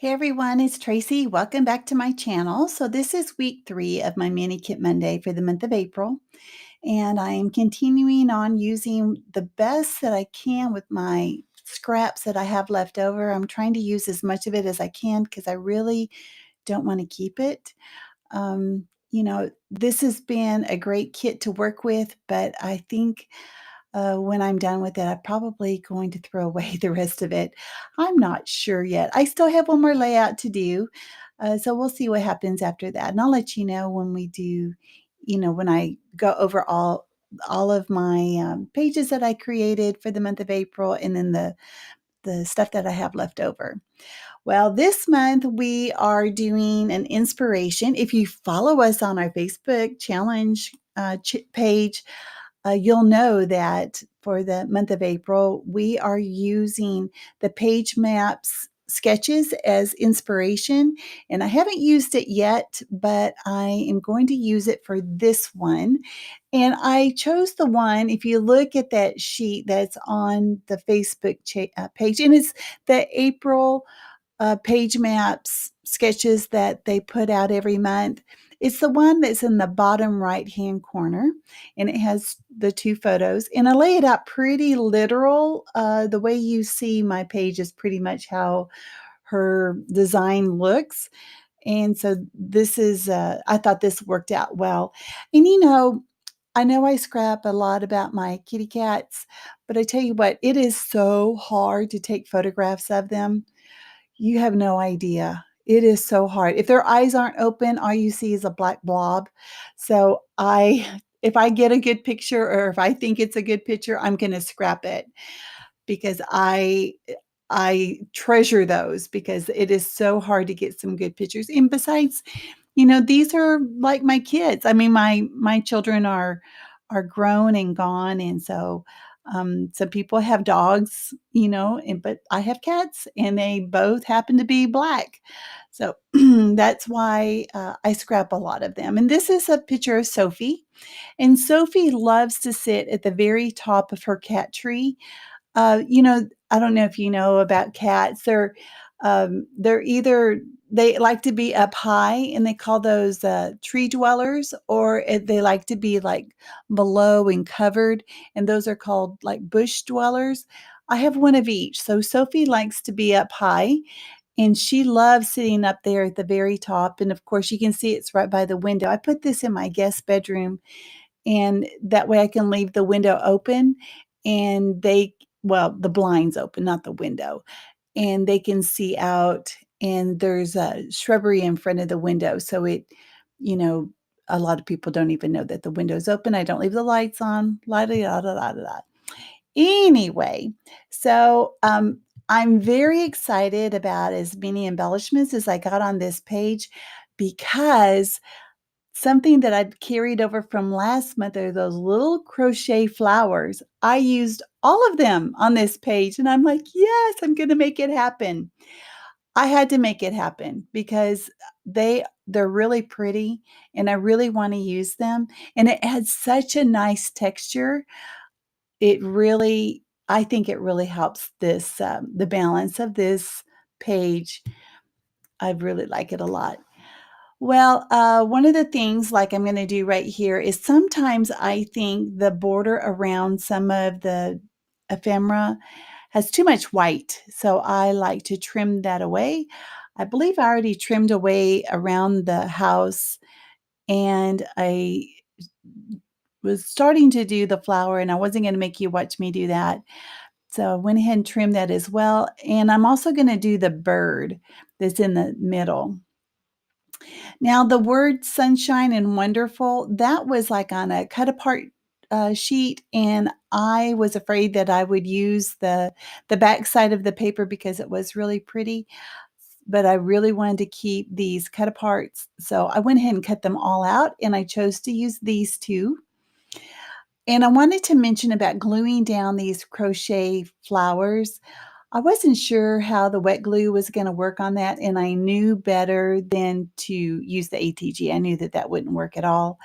Hey everyone, it's Tracy. Welcome back to my channel. So this is week 3 of my Mini Kit Monday for the month of April. And I am continuing on using the best that I can with my scraps that I have left over. I'm trying to use as much of it as I can because I really don't want to keep it. This has been a great kit to work with, but I think when I'm done with it, I'm probably going to throw away the rest of it. I'm not sure yet. I still have one more layout to do. So we'll see what happens after that. And I'll let you know when we do, when I go over all of my pages that I created for the month of April and then the stuff that I have left over. Well, this month we are doing an inspiration. If you follow us on our Facebook challenge page, you'll know that for the month of April, we are using the page maps sketches as inspiration. And I haven't used it yet, but I am going to use it for this one. And I chose the one, if you look at that sheet that's on the Facebook page, and it's the April page maps sketches that they put out every month. It's the one that's in the bottom right-hand corner, and it has the 2 photos, and I lay it out pretty literal. The way you see my page is pretty much how her design looks, and so this is, I thought this worked out well. And, I know I scrap a lot about my kitty cats, but I tell you what, it is so hard to take photographs of them. You have no idea. It is so hard. If their eyes aren't open, all you see is a black blob. So if I get a good picture or if I think it's a good picture, I'm gonna scrap it because I treasure those because it is so hard to get some good pictures. And besides, these are like my kids. I mean, my children are grown and gone, and so some people have dogs, but I have cats, and they both happen to be black. So that's why I scrap a lot of them. And this is a picture of Sophie, and Sophie loves to sit at the very top of her cat tree. I don't know if you know about cats. They're either they like to be up high and they call those tree dwellers, or they like to be like below and covered, and those are called like bush dwellers. I have one of each. So Sophie likes to be up high, and she loves sitting up there at the very top. And of course, you can see it's right by the window. I put this in my guest bedroom, and that way I can leave the window open, and the blinds open, not the window, and they can see out, and there's a shrubbery in front of the window. So you know, a lot of people don't even know that the window's open. I don't leave the lights on, la da da da da da. Anyway, so I'm very excited about as many embellishments as I got on this page because something that I'd carried over from last month are those little crochet flowers. I used all of them on this page, and I'm like, "Yes, I'm gonna make it happen." I had to make it happen because they're really pretty, and I really wanna use them, and it adds such a nice texture. I think it really helps the balance of this page. I really like it a lot. Well, one of the things like I'm gonna do right here is sometimes I think the border around some of the ephemera has too much white, so I like to trim that away. I believe I already trimmed away around the house, and I was starting to do the flower, and I wasn't gonna make you watch me do that. So I went ahead and trimmed that as well, and I'm also gonna do the bird that's in the middle. Now, the word sunshine and wonderful, that was like on a cut apart sheet, and I was afraid that I would use the back side of the paper because it was really pretty, but I really wanted to keep these cut aparts. So I went ahead and cut them all out, and I chose to use these 2. And I wanted to mention about gluing down these crochet flowers. I wasn't sure how the wet glue was gonna work on that, and I knew better than to use the ATG. I knew that that wouldn't work at all,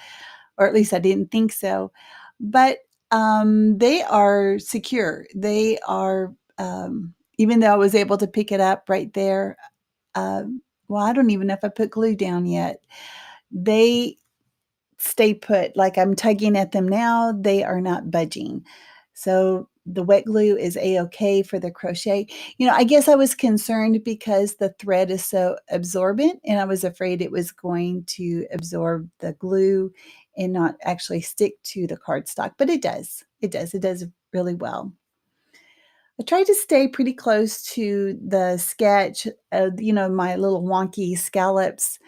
or at least I didn't think so. But, they are secure. They are, even though I was able to pick it up right there, Well, I don't even know if I put glue down yet. They stay put, like, I'm tugging at them now, they are not budging. So, the wet glue is A-okay for the crochet. I guess I was concerned because the thread is so absorbent, and I was afraid it was going to absorb the glue and not actually stick to the cardstock, but it does. It does really well. I tried to stay pretty close to the sketch, my little wonky scallops.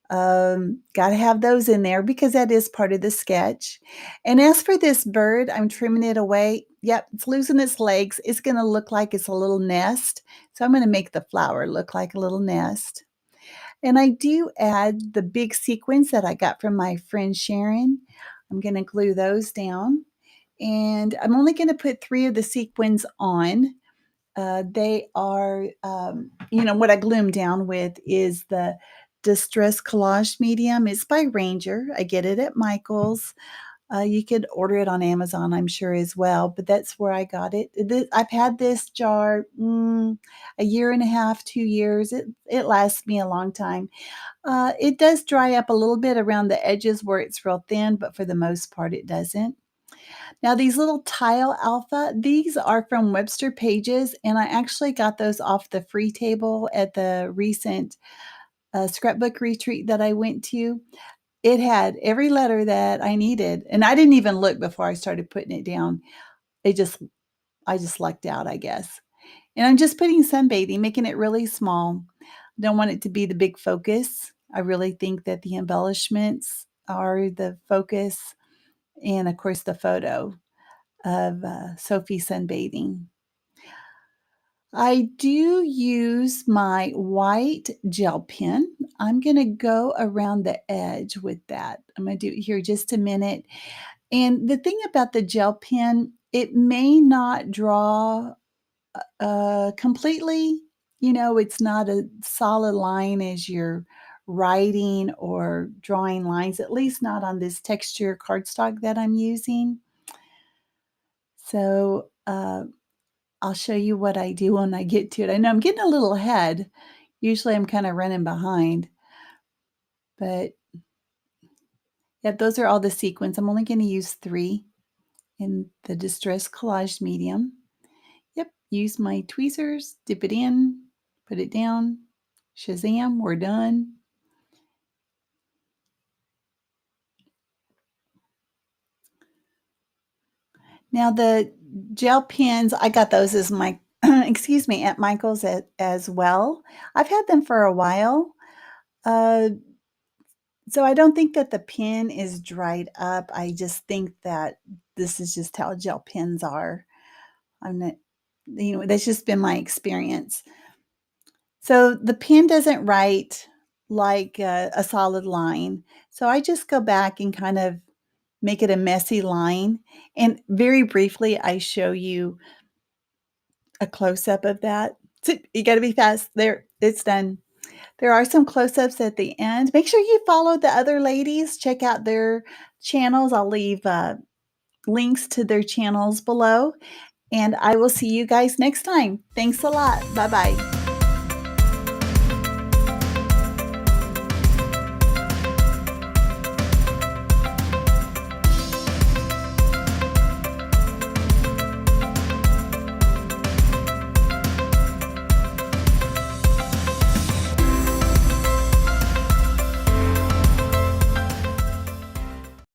Gotta have those in there because that is part of the sketch. And as for this bird, I'm trimming it away. Yep, it's losing its legs. It's gonna look like it's a little nest. So I'm gonna make the flower look like a little nest. And I do add the big sequins that I got from my friend Sharon. I'm gonna glue those down. And I'm only gonna put 3 of the sequins on. They are, what I glue 'em down with is the Distress Collage Medium. It's by Ranger. I get it at Michael's. You could order it on Amazon, I'm sure, as well, but that's where I got it. I've had this jar, a year and a half, 2 years. It lasts me a long time. It does dry up a little bit around the edges where it's real thin, but for the most part, it doesn't. Now, these little tile alpha, these are from Webster Pages, and I actually got those off the free table at the recent scrapbook retreat that I went to. It had every letter that I needed, and I didn't even look before I started putting it down. It just I just lucked out, I guess. And I'm just putting sunbathing, making it really small. Don't want it to be the big focus. I really think that the embellishments are the focus, and of course the photo of Sophie sunbathing. I do use my white gel pen. I'm going to go around the edge with that. I'm going to do it here just a minute. And the thing about the gel pen, it may not draw completely. It's not a solid line as you're writing or drawing lines, at least not on this texture cardstock that I'm using. So, I'll show you what I do when I get to it. I know I'm getting a little ahead. Usually I'm kinda running behind, but yeah, those are all the sequins. I'm only gonna use 3 in the Distress Collage medium. Yep, use my tweezers, dip it in, put it down, shazam, we're done. Now the gel pens, I got those as my excuse me, at Michael's as well. I've had them for a while. Uh So I don't think that the pen is dried up. I just think that this is just how gel pens are. I'm not, that's just been my experience. So the pen doesn't write like a solid line. So I just go back and kind of make it a messy line. And very briefly, I show you a close up of that. So you got to be fast. There, it's done. There are some close-ups at the end. Make sure you follow the other ladies. Check out their channels. I'll leave links to their channels below. And I will see you guys next time. Thanks a lot. Bye-bye.